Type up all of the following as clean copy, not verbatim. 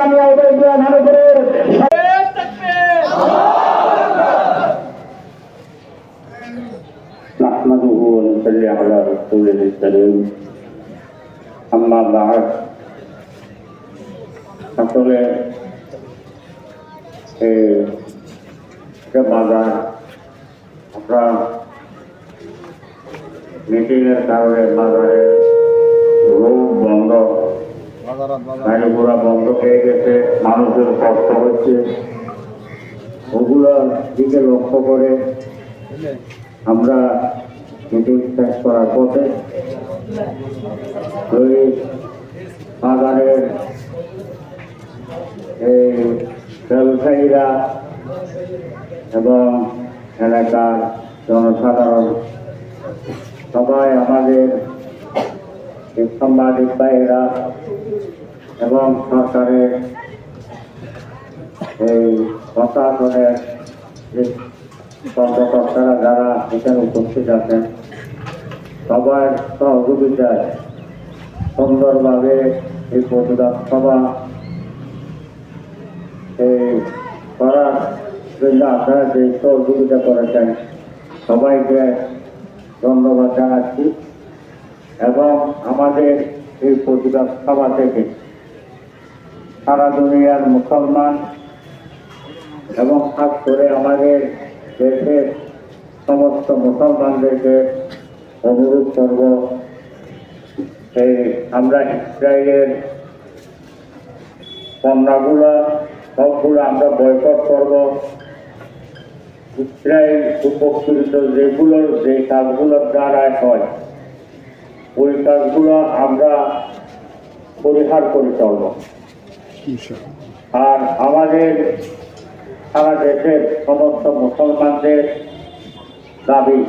জামিয়া উবাইদিয়া নানুপুরের নাহমাদুহু ওয়া নুসাল্লি আলা রাসূলিল কারীম আম্মা বা'দ। আসলে বাজার আমরা মিটিংয়ের কারণে বাজারের রোড বন্ধ, গাড়ি ঘোড়া বন্ধ হয়ে গেছে, মানুষের কষ্ট হচ্ছে, ওগুলোর দিকে লক্ষ্য করে আমরা মিটিং শেষ করার পথে ওই বাজারের এই ব্যবসায়ীরা এবং এলাকার জনসাধারণ সবাই আমাদের সাংবাদিক ভাইয়েরা এবং সরকারের এই প্রশাসনের কর্মকর্তারা যারা এখানে উপস্থিত আছেন সবার সহযোগিতায় সুন্দরভাবে এই প্রতিবাদ সভা করার জন্য আপনারা যে সহযোগিতা করেছেন সবাইকে ধন্যবাদ জানাচ্ছি এবং আমাদের এই প্রতিবাদ সভা থেকে সারা দুনিয়ার মুসলমান এবং খাস করে আমাদের দেশের সমস্ত মুসলমানদেরকে অনুরোধ করব আমরা ইসরায়েলের পণ্যগুলো সবগুলো আমরা বয়কট করব। ইসরায়েল উপকৃত যেগুলোর যে কাজগুলোর দ্বারা হয় ওই কাজগুলো আমরা পরিহার করে চলব। আর আমাদের সারা দেশের সমস্ত মুসলমানদের দাবি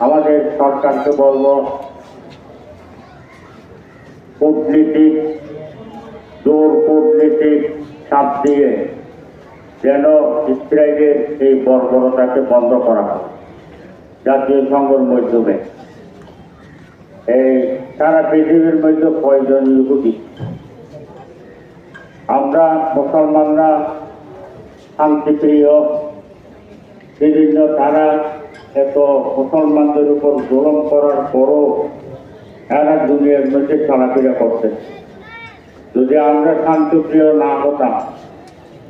আমাদের সরকারকে বলব কূটনীতিক জোর কূটনীতিক চাপ দিয়ে যেন ইসরায়েলের এই বর্বরতাকে বন্ধ করা হয় জাতীয় সংঘের মাধ্যমে। এই সারা পৃথিবীর মধ্যে কয়জন ইহুদি, আমরা মুসলমানরা শান্তিপ্রিয়, বিভিন্ন তারা এত মুসলমানদের উপর জুলুম করার পরও এরা দুনিয়ার মধ্যে চলাফেরা করছে। যদি আমরা শান্তিপ্রিয় না হতাম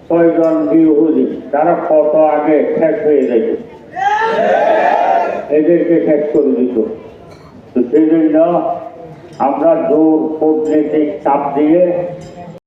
কয়জন ইহুদি তারা কত আগে শেষ হয়ে যেত, এদেরকে শেষ করে দিত। তো সেই জন্য আমরা জোর কূটনীতিক চাপ দিয়ে